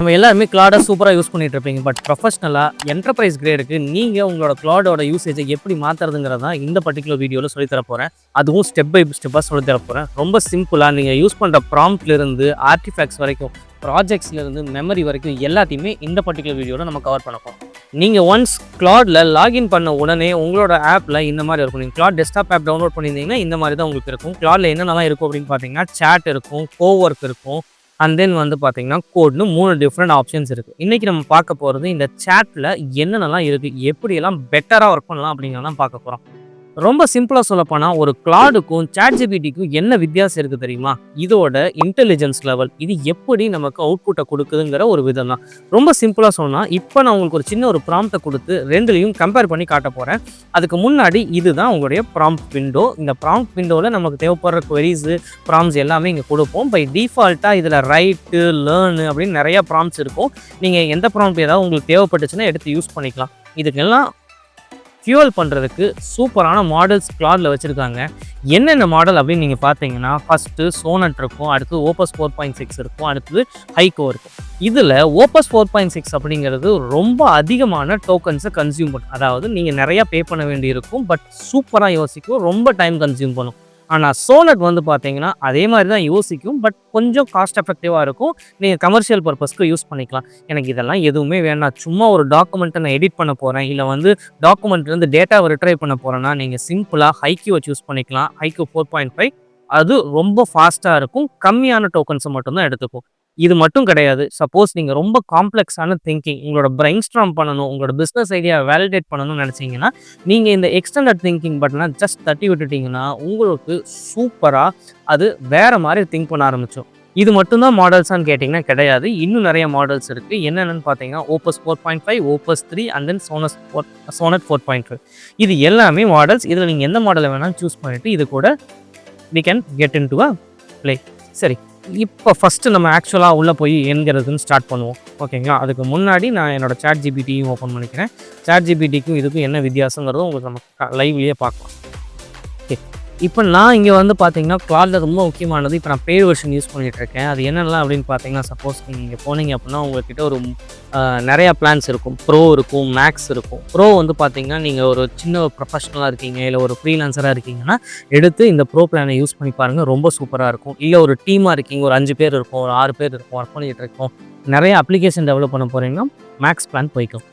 நம்ம எல்லாருமே கிளாடை சூப்பராக யூஸ் பண்ணிட்டு இருப்பீங்க. பட் ப்ரொஃபஷனலாக என்டர்பிரைஸ் கிரேடுக்கு நீங்கள் உங்களோட கிளாடோட யூசேஜை எப்படி மாற்றுறதுங்கிறது தான் இந்த பர்டிகுலர் வீடியோவில் சொல்லித்தர போகிறேன். அதுவும் ஸ்டெப் பை ஸ்டெப்பாக சொல்லித்தர போகிறேன். ரொம்ப சிம்பிளாக நீங்கள் யூஸ் பண்ணுற ப்ராம்ப்ட்லேருந்து ஆர்டிஃபேக்ட்ஸ் வரைக்கும், ப்ராஜெக்ட்ஸ்லேருந்து மெமரி வரைக்கும் எல்லாத்தையுமே இந்த பர்டிகுலர் வீடியோவில் நம்ம கவர் பண்ண போகிறோம். நீங்கள் ஒன்ஸ் கிளாடில் லாகின் பண்ண உடனே உங்களோட ஆப்பில் இந்த மாதிரி இருக்கும். நீங்கள் கிளாட் டெஸ்க்டாப் ஆப் டவுன்லோட் பண்ணியிருந்தீங்கன்னா இந்த மாதிரி தான் உங்களுக்கு இருக்கும். கிளாடில் என்னென்னலாம் இருக்கும் அப்படின்னு பார்த்தீங்கன்னா சேட் இருக்கும், கோவொர்க் இருக்கும், அண்ட் தென் வந்து பார்த்தீங்கன்னா கோட்னு 3 டிஃப்ரெண்ட் ஆப்ஷன்ஸ் இருக்குது. இன்றைக்கி நம்ம பார்க்க போகிறது இந்த சேட்டில் என்னென்னலாம் இருக்குது, எப்படியெல்லாம் பெட்டராக ஒர்க் பண்ணலாம் அப்படிங்கிறதான் பார்க்க போகிறோம். ரொம்ப சிம்பிளாக சொல்லப்போனால் ஒரு கிளாடுக்கும் ChatGPTக்கும் என்ன வித்தியாசம் இருக்குது தெரியுமா? இதோட இன்டெலிஜென்ஸ் லெவல், இது எப்படி நமக்கு அவுட்புட்டை கொடுக்குதுங்கிற ஒரு விதம் தான். ரொம்ப சிம்பிளாக சொன்னால் இப்போ நான் உங்களுக்கு ஒரு சின்ன ஒரு ப்ராம்ப்டை கொடுத்து ரெண்டுலையும் கம்பேர் பண்ணி காட்ட போகிறேன். அதுக்கு முன்னாடி இதுதான் உங்களுடைய ப்ராம்ப்ட் விண்டோ. இந்த ப்ராம்ப்ட் விண்டோவில் நமக்கு தேவைப்படுற குவரிஸு, ப்ராம்ப்ட்ஸ் எல்லாமே இங்கே கொடுப்போம். பை டிஃபால்ட்டாக இதில் ரைட்டு, லேர்னு அப்படின்னு நிறையா ப்ராம்ப்ட்ஸ் இருக்கும். நீங்கள் எந்த ப்ராம்ப்ட் ஏதாவது உங்களுக்கு தேவைப்பட்டுச்சுன்னா எடுத்து யூஸ் பண்ணிக்கலாம். இதுக்கெல்லாம் ஃபியூவல் பண்ணுறதுக்கு சூப்பரான மாடல்ஸ் கிளாடில் வச்சுருக்காங்க. என்னென்ன மாடல் அப்படின்னு நீங்கள் பார்த்தீங்கன்னா, ஃபஸ்ட்டு சோனட் இருக்கும், அடுத்து Opus 4.6 இருக்கும், அடுத்தது ஹைகோ இருக்கும். இதில் Opus 4.6 அப்படிங்கிறது ரொம்ப அதிகமான டோக்கன்ஸை கன்சியூம் பண்ணும். அதாவது நீங்கள் நிறையா பே பண்ண வேண்டியிருக்கும், பட் சூப்பராக யோசிக்கும், ரொம்ப டைம் கன்சியூம் பண்ணும். ஆனால் சோனட் வந்து பார்த்தீங்கன்னா அதே மாதிரி தான் யோசிக்கும், பட் கொஞ்சம் காஸ்ட் எஃபெக்டிவாக இருக்கும். நீங்கள் கமர்ஷியல் பர்பஸ்க்கு யூஸ் பண்ணிக்கலாம். எனக்கு இதெல்லாம் எதுவுமே வேண்டாம், சும்மா ஒரு டாக்குமெண்ட்டை நான் எடிட் பண்ண போகிறேன், இல்லை வந்து டாக்குமெண்ட்லேருந்து டேட்டாவை ரிட்ரைவ் பண்ண போகிறேன்னா நீங்கள் சிம்பிளாக ஹைக்யூவை சூஸ் பண்ணிக்கலாம். ஹைக்யூ 4.5 அது ரொம்ப ஃபாஸ்ட்டாக இருக்கும், கம்மியான டோக்கன்ஸை மட்டும்தான் எடுத்துக்கும். இது மட்டும் கிடையாது. சப்போஸ் நீங்கள் ரொம்ப காம்ப்ளெக்ஸான திங்கிங், உங்களோட பிரெயின் ஸ்டார்ம் பண்ணணும், உங்களோட பிஸ்னஸ் ஐடியா வேலிடேட் பண்ணணும்னு நினச்சிங்கன்னா நீங்கள் இந்த எக்ஸ்டெண்டட் திங்கிங் பட்டனை ஜஸ்ட் தட்டி விட்டுட்டிங்கன்னா உங்களுக்கு சூப்பராக அது வேறு மாதிரி திங்க் பண்ண ஆரம்பிச்சோம். இது மட்டும்தான் மாடல்ஸான்னு கேட்டிங்கன்னா கிடையாது, இன்னும் நிறைய மாடல்ஸ் இருக்குது. என்னென்னு பார்த்தீங்கன்னா Opus 4.5, Opus 3 and then Sonnet 4.5. இது எல்லாமே மாடல்ஸ். இதில் நீங்கள் எந்த மாடலை வேணாலும் சூஸ் பண்ணிவிட்டு இது கூட we can get into a play. சரி, இப்போ ஃபஸ்ட்டு நம்ம ஆக்சுவலாக உள்ளே போய் என்கிறதுன்னு ஸ்டார்ட் பண்ணுவோம். ஓகேங்களா? அதுக்கு முன்னாடி நான் என்னோடய ChatGPTயும் ஓப்பன் பண்ணிக்கிறேன். ChatGPTக்கும் இதுக்கும் என்ன வித்தியாசங்கிறதும் உங்களுக்கு நம்ம லைவ்லேயே பார்க்கலாம். ஓகே, இப்போ நான் இங்கே வந்து பார்த்தீங்கன்னா கிளாடில் ரொம்ப முக்கியமானது, இப்போ நான் பெய்ட் வெர்ஷன் யூஸ் பண்ணிகிட்ருக்கேன். அது என்னெல்லாம் அப்படின்னு பார்த்தீங்கன்னா, சப்போஸ் நீங்கள் போனீங்க அப்படின்னா உங்கள்கிட்ட ஒரு நிறையா பிளான்ஸ் இருக்கும். ப்ரோ இருக்கும், மேக்ஸ் இருக்கும். ப்ரோ வந்து பார்த்தீங்கன்னா நீங்கள் ஒரு சின்ன ப்ரொஃபஷனலாக இருக்கீங்க, இல்லை ஒரு ஃப்ரீலான்சராக இருக்கீங்கன்னா எடுத்து இந்த ப்ரோ பிளானை யூஸ் பண்ணி பாருங்கள், ரொம்ப சூப்பராக இருக்கும். இல்லை ஒரு டீமாக இருக்கீங்க, ஒரு 5 பேர் இருக்கும், ஒரு 6 பேர் இருக்கும், ஒர்க் பண்ணிகிட்டு இருக்கோம், நிறைய அப்ளிகேஷன் டெவலப் பண்ண போகிறீங்கன்னா மேக்ஸ் பிளான் போய்க்கும்.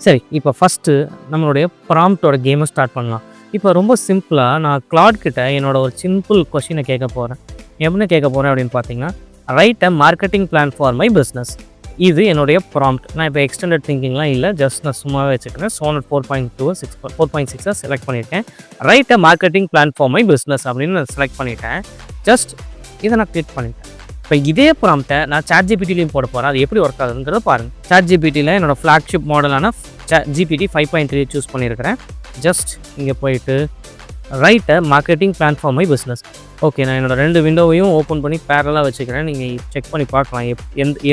சரி, இப்போ ஃபஸ்ட்டு நம்மளுடைய ப்ராம்ப்டோட கேமை ஸ்டார்ட் பண்ணலாம். இப்போ ரொம்ப சிம்பிளாக நான் கிளாட் கிட்ட என்னோட ஒரு சிம்பிள் கொஷினை கேட்க போகிறேன். எப்படி கேட்க போகிறேன் அப்படின்னு பார்த்தீங்கன்னா, right a marketing plan for my business. இது என்னுடைய ப்ராம்ப்ட். நான் இப்போ எக்ஸ்டெண்டட் திங்கிங்லாம் இல்லை, ஜஸ்ட் நான் சும்மாவே வச்சுக்கிறேன். Sonnet 4.6 செலக்ட் பண்ணியிருக்கேன். Right a marketing plan for my business அப்படின்னு நான் செலக்ட் பண்ணிட்டேன். ஜஸ்ட் இதை நான் கிளிக் பண்ணிட்டேன். இப்போ இதே ப்ராம்ப்டை நான் ChatGPTலையும் போட போகிறேன். அது எப்படி ஒர்க் ஆகுதுங்கிறத பாருங்கள். ChatGPTயில் என்னோடய ஃப்ளாக்ஷிப் மாடலான GPT 5.3 சூஸ் பண்ணியிருக்கிறேன். ஜஸ்ட் இங்கே போயிட்டு right a marketing plan for my business. Okay, நான் என்னோடய 2 விண்டோவையும் ஓப்பன் பண்ணி பேரலாக வச்சுக்கிறேன். நீங்கள் செக் பண்ணி பார்க்கலாம்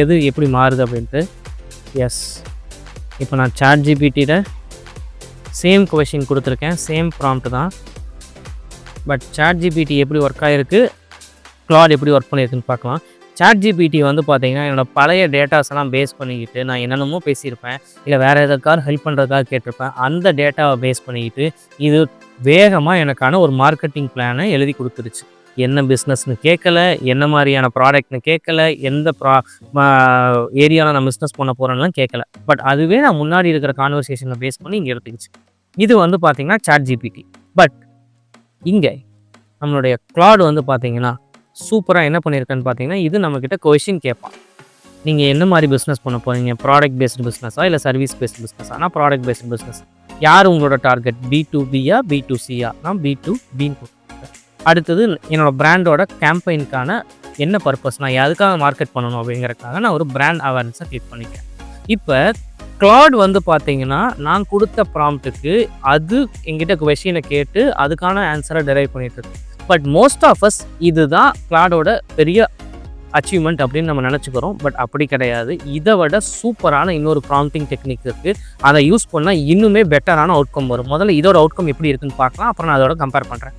எது எப்படி மாறுது அப்படின்ட்டு. எஸ், இப்போ நான் ChatGPTயில் சேம் கொஷின் கொடுத்துருக்கேன், சேம் ப்ராம்ப்ட் தான். பட் ChatGPT எப்படி ஒர்க் ஆகிருக்கு, கிளாட் எப்படி ஒர்க் பண்ணியிருக்குன்னு பார்க்கலாம். ChatGPT வந்து பார்த்தீங்கன்னா என்னோடய பழைய டேட்டாஸ் எல்லாம் பேஸ் பண்ணிக்கிட்டு நான் என்னென்னமோ பேசியிருப்பேன், இல்லை வேறு எதுக்காக ஹெல்ப் பண்ணுறதுக்காக கேட்டிருப்பேன். அந்த டேட்டாவை பேஸ் பண்ணிக்கிட்டு இது வேகமாக எனக்கான ஒரு மார்க்கெட்டிங் பிளானை எழுதி கொடுத்துருச்சு. என்ன பிஸ்னஸ்னு கேட்கல, என்ன மாதிரியான ப்ராடக்ட்னு கேட்கல, எந்த ஏரியாவில் நான் பிஸ்னஸ் பண்ண போகிறேன்லாம் கேட்கல. பட் அதுவே நான் முன்னாடி இருக்கிற கான்வர்சேஷனை பேஸ் பண்ணி இங்கே எடுத்துக்கிச்சு. இது வந்து பார்த்தீங்கன்னா ChatGPT. பட் இங்கே நம்மளுடைய கிளாட் வந்து பார்த்தீங்கன்னா சூப்பராக என்ன பண்ணியிருக்கேன்னு பார்த்தீங்கன்னா, இது நம்மக்கிட்ட கொஷின் கேட்பான். நீங்கள் என்ன மாதிரி பிஸ்னஸ் பண்ண போகிறீங்க, ப்ராடக்ட் பேஸ்டு பிஸ்னஸா இல்லை சர்வீஸ் பேஸ்டு பிஸ்னஸ்? ஆனால் ப்ராடக்ட் பேஸ்டு பிஸ்னஸ். யார் உங்களோட டார்கெட், B2Bயா B2Cயா? நான் B2B. அடுத்தது என்னோடய பிராண்டோட கேம்பெயினுக்கான என்ன பர்பஸ், நான் எதுக்காக மார்க்கெட் பண்ணணும் அப்படிங்கிறதுக்காக நான் ஒரு பிராண்ட் அவேர்னஸை கிளிக் பண்ணிக்கிறேன். இப்போ கிளாட் வந்து பார்த்தீங்கன்னா நான் கொடுத்த ப்ராம்ப்ட்டுக்கு அது எங்கிட்ட கொஷினை கேட்டு அதுக்கான ஆன்சரை டெரைவ் பண்ணிட்டு இருக்கு. பட் மோஸ்ட் ஆஃப் அஸ் இதுதான் கிளாடோட பெரிய அச்சீவ்மெண்ட் அப்படின்னு நம்ம நினச்சிக்கிறோம். பட் அப்படி கிடையாது. இதை விட சூப்பரான இன்னொரு ப்ராம்ப்டிங் டெக்னிக் இருக்குது. அதை யூஸ் பண்ணால் இன்னுமே பெட்டரான அவுட்கம் வரும். முதல்ல இதோட அவுட்கம் எப்படி இருக்குன்னு பார்க்கலாம், அப்புறம் நான் அதோட கம்பேர் பண்ணுறேன்.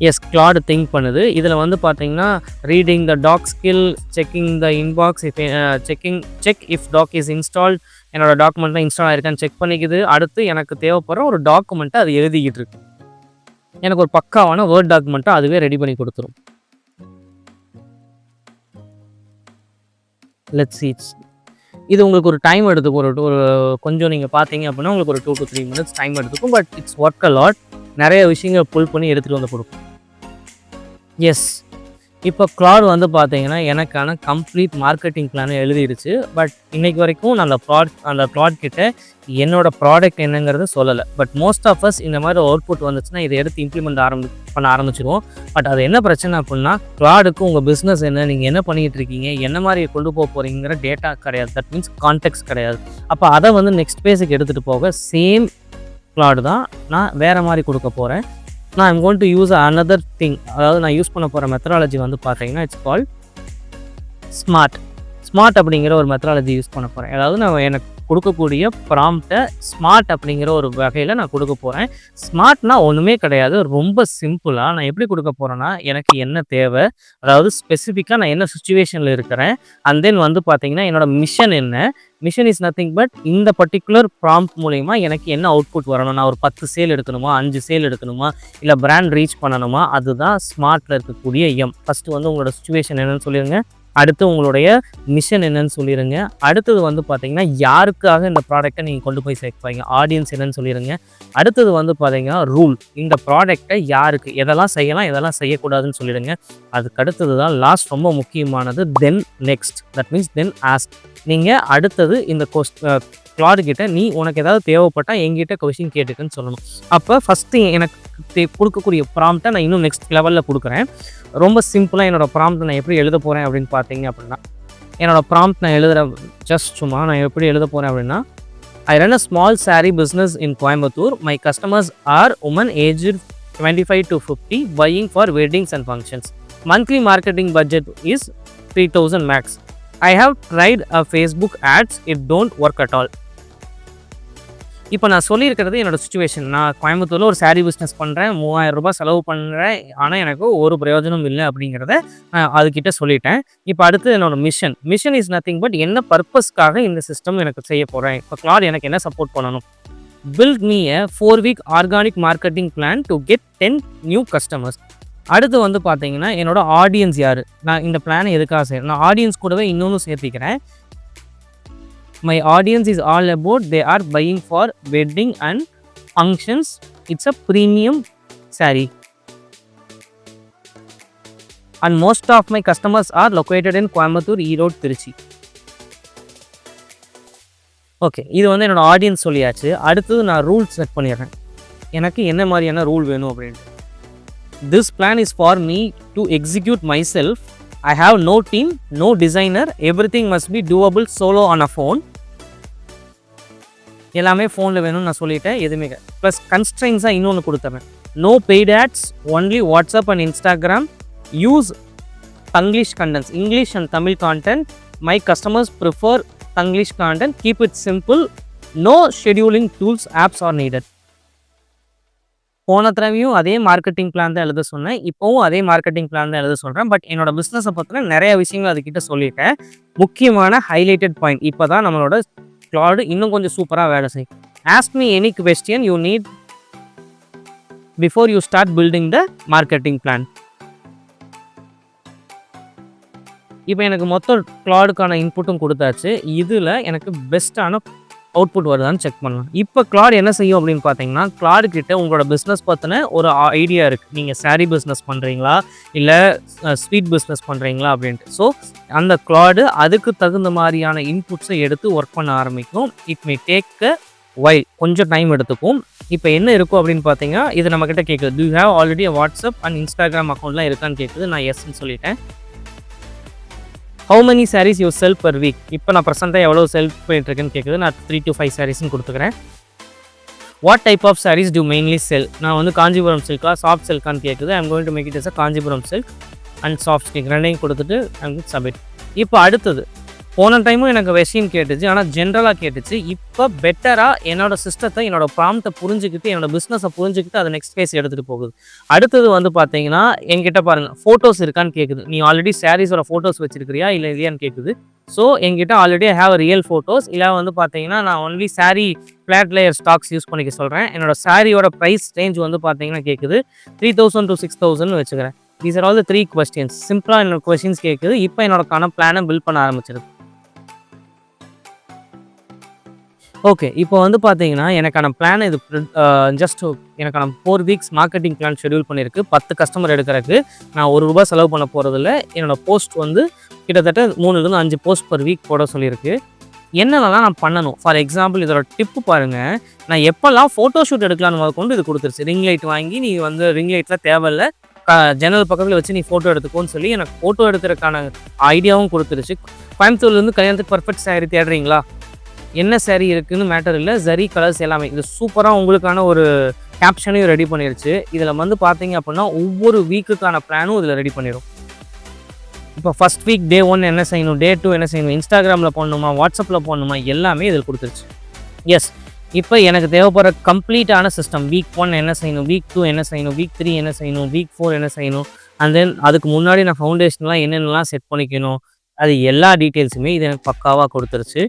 எஸ், கிளாட் திங்க் பண்ணுது. இதில் வந்து பார்த்தீங்கன்னா reading the doc skill, checking the inbox, if check if doc is installed, என்னோடய டாக்குமெண்ட்லாம் இன்ஸ்டால் ஆகிருக்கான்னு செக் பண்ணிக்குது. அடுத்து எனக்கு தேவைப்படுற ஒரு டாக்குமெண்ட்டை அது எழுதிக்கிட்டு இருக்கு. எனக்கு ஒரு பக்காவான வேர்ட் டாக்குமெண்ட்டை அதுவே ரெடி பண்ணி கொடுத்துரும். Let's see. இது உங்களுக்கு ஒரு டைம் எடுத்துக்கும். ஒரு கொஞ்சம் நீங்கள் பார்த்தீங்க அப்படின்னா உங்களுக்கு ஒரு 2 to 3 minutes டைம் எடுத்துக்கும். But it's work a lot. நிறைய விஷயங்கள் புல் பண்ணி எடுத்துகிட்டு வந்து கொடுக்கும். எஸ், இப்போ கிளாட் வந்து பார்த்தீங்கன்னா எனக்கான கம்ப்ளீட் மார்க்கெட்டிங் பிளானை எழுதிடுச்சு. பட் இன்றைக்கு வரைக்கும் நான் அந்த கிளாட் கிட்ட என்னோடய ப்ராடக்ட் என்னங்கிறத சொல்லலை. பட் மோஸ்ட் ஆஃப் அஸ் இந்த மாதிரி அவுட்புட் வந்துச்சுன்னா இதை எடுத்து இம்ப்ளிமெண்ட் பண்ண ஆரம்பிச்சிடுவோம். பட் அது என்ன பிரச்சனை அப்படின்னா, கிளாடுக்கு உங்கள் பிஸ்னஸ் என்ன, நீங்கள் என்ன பண்ணிகிட்டு இருக்கீங்க, என்ன மாதிரி கொண்டு போக போகிறீங்கிற டேட்டா கிடையாது. தட் மீன்ஸ் கான்டெக்ட்ஸ் கிடையாது. அப்போ அதை வந்து நெக்ஸ்ட் பேஸுக்கு எடுத்துகிட்டு போக சேம் கிளாடு தான் நான் வேறு மாதிரி கொடுக்க போகிறேன். நான் I'm going to use another thing. அதாவது நான் யூஸ் பண்ண போகிற மெத்தடாலஜி வந்து பார்த்தீங்கன்னா இட்ஸ் கால்ட் ஸ்மார்ட் அப்படிங்கிற ஒரு மெத்தடாலஜி யூஸ் பண்ண போகிறேன். அதாவது நான் எனக்கு கொடுக்கக்கூடிய ப்ராம்ப்டை ஸ்மார்ட் அப்படிங்கிற ஒரு வகையில் நான் கொடுக்க போகிறேன். ஸ்மார்ட்னா ஒன்றுமே கிடையாது, ரொம்ப சிம்பிளாக நான் எப்படி கொடுக்க போகிறேன்னா, எனக்கு என்ன தேவை, அதாவது ஸ்பெசிஃபிக்காக நான் என்ன சுச்சுவேஷனில் இருக்கிறேன், அண்ட் தென் வந்து பார்த்தீங்கன்னா என்னோட மிஷன் என்ன. மிஷன் இஸ் நத்திங் பட் இந்த பர்டிகுலர் ப்ராம்ப்ட் மூலிமா எனக்கு என்ன அவுட்புட் வரணும். நான் ஒரு 10 சேல் எடுக்கணுமா, 5 சேல் எடுக்கணுமா, இல்லை பிராண்ட் ரீச் பண்ணணுமா, அதுதான் ஸ்மார்ட்டில் இருக்கக்கூடிய ஃபஸ்ட்டு வந்து உங்களோட சுச்சுவேஷன் என்னன்னு சொல்லிடுங்க. அடுத்து உங்களுடைய மிஷன் என்னன்னு சொல்லிடுங்க. அடுத்தது வந்து பார்த்தீங்கன்னா யாருக்காக இந்த ப்ராடக்டை நீங்கள் கொண்டு போய் சேர்ப்பாங்க, ஆடியன்ஸ் என்னன்னு சொல்லிடுங்க. அடுத்தது வந்து பார்த்தீங்கன்னா ரூல், இந்த ப்ராடக்டை யாருக்கு எதெல்லாம் செய்யலாம் எதெல்லாம் செய்யக்கூடாதுன்னு சொல்லிடுங்க. அதுக்கு அடுத்தது தான் லாஸ்ட் ரொம்ப முக்கியமானது, then next. That means then ask. நீங்கள் அடுத்தது இந்த கிளாட் கிட்ட நீ உனக்கு ஏதாவது தேவைப்பட்டால் எங்கிட்ட கொஸ்டின் கேட்டுக்குன்னு சொல்லணும். அப்போ ஃபஸ்ட்டு எனக்கு கொடுக்கக்கூடிய ப்ராம்ப்டை நான் இன்னும் நெக்ஸ்ட் லெவலில் கொடுக்குறேன். ரொம்ப சிம்பிளாக என்னோடய ப்ராம்ப்ட் நான் எப்படி எழுத போகிறேன் அப்படின்னு பார்த்தீங்க அப்படின்னா, என்னோடய ப்ராம்ப்ட் நான் எழுதுகிற சும்மா நான் எப்படி எழுத போகிறேன் அப்படின்னா, ஐ run a small saree business in Coimbatore. My customers are women aged 25 to 50 buying for weddings and functions. Monthly marketing budget is 3,000 max. I have tried a Facebook ads, it don't work at all. இப்போ நான் சொல்லியிருக்கிறது என்னோடய situation. நான் கோயம்புத்தூரில் ஒரு saree business பண்ணுறேன், 3000 ரூபாய் செலவு பண்ணுறேன், ஆனால் எனக்கு ஒரு பிரயோஜனம் இல்லை அப்படிங்கிறத அதுக்கிட்ட சொல்லிட்டேன். இப்போ அடுத்து என்னோடய மிஷன் இஸ் நத்திங் பட் என்ன பர்பஸ்க்காக இந்த சிஸ்டம் எனக்கு செய்ய போகிறேன். இப்போ கிளாட் எனக்கு என்ன சப்போர்ட் பண்ணணும். Build me a 4-week organic marketing plan to get 10 new customers. அடுத்து வந்து பார்த்தீங்கன்னா என்னோடய ஆடியன்ஸ் யார், நான் இந்த பிளானை எதுக்காக செய்கிறேன். நான் ஆடியன்ஸ் கூடவே இன்னொன்று சேர்த்திக்கிறேன். My audience is all about they are buying for wedding and functions. It's a premium saree. And most of my customers are located in Coimbatore, Erode, Trichy. Okay, இது வந்து என்னோடய ஆடியன்ஸ் சொல்லியாச்சு. அடுத்தது நான் ரூல் செட் பண்ணிடுறேன். எனக்கு என்ன மாதிரியான ரூல் வேணும் அப்படின்ட்டு. This plan is for me to execute myself. I have no team, no designer. Everything must be doable solo on a phone. எல்லாமே ஃபோனில் வேணும்னு நான் சொல்லிட்டேன். எதுவுமே ப்ளஸ் கன்ஸ்ட்ரெயின்ஸாக இன்னொன்று கொடுத்துறேன். No paid ads, only WhatsApp and Instagram. Use Tanglish contents, English and Tamil content. My customers prefer Tanglish content. Keep it simple. No scheduling tools, apps are needed. போன தடவையும் அதே மார்க்கெட்டிங் பிளான் தான் எழுத சொன்னேன், இப்போவும் அதே மார்க்கெட்டிங் பிளான் தான் எழுத சொல்கிறேன். பட் என்னோட பிஸ்னஸை பற்றின நிறைய விஷயங்கள் அதுக்கிட்ட சொல்லிட்டேன். முக்கியமான ஹைலைட்டட் பாயிண்ட், இப்போ தான் நம்மளோட கிளாட் இன்னும் கொஞ்சம் சூப்பராக வேலை செய்யும். Ask me any question you need before you start building the marketing plan. இப்போ எனக்கு மொத்த கிளாடுக்கான இன்புட்டும் கொடுத்தாச்சு. இதில் எனக்கு பெஸ்ட்டான அவுட்புட் வருதான்னு செக் பண்ணலாம். இப்போ கிளாட் என்ன செய்யும் அப்படின்னு பார்த்தீங்கன்னா, கிளாடு கிட்ட உங்களோட பிஸ்னஸ் பற்றின ஒரு ஐடியா இருக்குது. நீங்கள் saree பிஸ்னஸ் பண்ணுறீங்களா இல்லை ஸ்வீட் பிஸ்னஸ் பண்ணுறீங்களா அப்படின்ட்டு. ஸோ அந்த கிளாடு அதுக்கு தகுந்த மாதிரியான இன்புட்ஸை எடுத்து ஒர்க் பண்ண ஆரம்பிக்கும். It may take a while, கொஞ்சம் டைம் எடுத்துக்கும். இப்போ என்ன இருக்கும் அப்படின்னு பார்த்தீங்கன்னா, இது நம்மக்கிட்ட கேட்குது, do you have already WhatsApp and Instagram அக்கௌண்ட்லாம் இருக்கான்னு கேட்குது. நான் எஸ்ன்னு சொல்லிட்டேன். How many sarees you sell per week? இப்போ நான் ப்ரெசென்ட்டாக எவ்வளோ செல் பண்ணிட்டுருக்கேன்னு கேட்குது. நான் 3 to 5 sareesன்னு கொடுத்துக்கிறேன். What type of sarees do mainly sell? நான் வந்து காஞ்சிபுரம் சில்கா சாஃப்ட் சில்கான்னு கேட்குது. I'm going to make it as a Kanchipuram silk and soft silk ரெண்டையும் கொடுத்துட்டு ஐம் சப்மிட். இப்போ அடுத்தது போன டைமும் எனக்கு வெஸ்டின் கேட்டுச்சு. ஆனா ஜென்ரலா கேட்டுச்சு. இப்ப பெட்டரா என்னோட சிஸ்டத்த, என்னோட ப்ராம்ப்ட்ட புரிஞ்சுக்கிட்டு, என்னோட பிசினஸ புரிஞ்சுக்கிட்டு அத நெக்ஸ்ட் ஃபேஸ் எடுத்துட்டு போகுது. அடுத்தது வந்து பார்த்தீங்கன்னா, என்கிட்ட பாருங்க ஃபோட்டோஸ் இருக்கான்னு கேட்குது. நீ ஆல்ரெடி சாரீஸோட ஃபோட்டோஸ் வச்சிருக்கிறியா? இல்ல இல்லையான்னு கேட்குது. ஸோ என்கிட்ட already I have real photos. இல்ல வந்து பார்த்தீங்கன்னா, நான் only sari flat layer stocks use பண்ணிக்க சொல்றேன். என்னோட சாரியோட பிரைஸ் ரேஞ்ச் வந்து பார்த்தீங்கன்னா கேட்குது 3000 to 6000ன்னு வச்சுக்கிறேன். These are all the 3 questions. சிம்பிளா என்னோட கொஸ்டின்ஸ் கேட்குது. இப்ப என்னோட பிளான பில்ட் பண்ண ஆரம்பிச்சிருக்கு. ஓகே. இப்போ வந்து பார்த்தீங்கன்னா, எனக்கான பிளான் இது ஜஸ்ட் எனக்கான 4 வீக்ஸ் மார்க்கெட்டிங் பிளான் ஷெட்யூல் பண்ணியிருக்கு. 10 கஸ்டமர் எடுக்கிறதுக்கு. நான் ₹1 செலவு பண்ண போகிறதில்ல. என்னோட போஸ்ட் வந்து கிட்டத்தட்ட 3லேருந்து 5 போஸ்ட் பர் வீக் போட சொல்லியிருக்கு. என்னென்னலாம் நான் பண்ணணும்? ஃபார் எக்ஸாம்பிள் இதோட டிப்பு பாருங்க. நான் எப்போல்லாம் ஃபோட்டோ ஷூட் எடுக்கலான்னு முதற்கொண்டு இது கொடுத்துருச்சு. ரிங் லைட் வாங்கி நீ வந்து ரிங் லைட்லாம் தேவையில்ல. ஜன்னல் பக்கத்தில் வச்சு நீ ஃபோட்டோ எடுத்துக்கோன்னு சொல்லி எனக்கு ஃபோட்டோ எடுக்கிறதுக்கான ஐடியாவும் கொடுத்துருச்சு. கோயம்புத்தூர்லேருந்து கல்யாணத்துக்கு பர்ஃபெக்ட் சாரீ தேடுறீங்களா? என்ன சாரீ இருக்குன்னு மேட்டர் இல்லை. ஜரி கலர்ஸ் எல்லாமே இது சூப்பராக உங்களுக்கான ஒரு கேப்ஷனையும் ரெடி பண்ணிருச்சு. இதில் வந்து பார்த்தீங்க அப்படின்னா ஒவ்வொரு வீக்குக்கான பிளானும் இதில் ரெடி பண்ணிடும். இப்போ ஃபர்ஸ்ட் வீக் டே 1 என்ன செய்யணும், டே 2 என்ன செய்யணும், இன்ஸ்டாகிராமில் போடணுமா, வாட்ஸ்அப்பில் போடணுமா, எல்லாமே இதில் கொடுத்துருச்சு. எஸ். இப்போ எனக்கு தேவைப்படுற கம்ப்ளீட்டான சிஸ்டம் வீக் 1 என்ன செய்யணும், வீக் 2 என்ன செய்யணும், வீக் 3 என்ன செய்யணும், வீக் 4 என்ன செய்யணும், அண்ட் தென் அதுக்கு முன்னாடி நான் ஃபவுண்டேஷன்லாம் என்னென்னலாம் செட் பண்ணிக்கணும், அது எல்லா டீட்டெயில்ஸுமே இது எனக்கு பக்காவாக கொடுத்துருச்சு.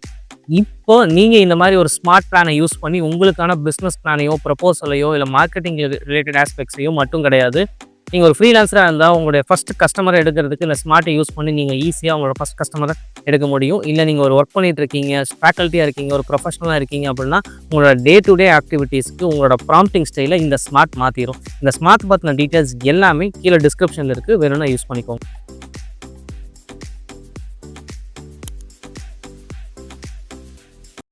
இப்போ நீங்கள் இந்த மாதிரி ஒரு ஸ்மார்ட் பிளானை யூஸ் பண்ணி உங்களுக்கான பிஸ்னஸ் பிளானையோ, ப்ரப்போசலையோ, இல்லை மார்க்கெட்டிங் ரிலேட்டட் ஆஸ்பெக்ட்ஸையோ மட்டும் கிடையாது. நீங்கள் ஒரு ஃப்ரீலான்ஸராக இருந்தால் உங்களுடைய ஃபஸ்ட் கஸ்டமரை எடுக்கிறதுக்கு இந்த ஸ்மார்ட்டை யூஸ் பண்ணி நீங்கள் ஈஸியாக உங்களோட ஃபஸ்ட் கஸ்டமரை எடுக்க முடியும். இல்லை நீங்கள் ஒரு ஒர்க் பண்ணிட்டு இருக்கீங்க, ஃபேக்கல்ட்டியாக இருக்கீங்க, ஒரு ப்ரொஃபஷனலாக இருக்கீங்க அப்படின்னா உங்களோட டே டு டே ஆக்டிவிட்டீஸ்க்கு உங்களோட ப்ராம்ப்டிங் ஸ்டைலை இந்த ஸ்மார்ட் மாற்றிடும். இந்த ஸ்மார்ட் பற்றின டீட்டெயில்ஸ் எல்லாமே கீழே டிஸ்கிரிப்ஷனில் இருக்குது. வேணும்னா யூஸ் பண்ணிக்கோங்க.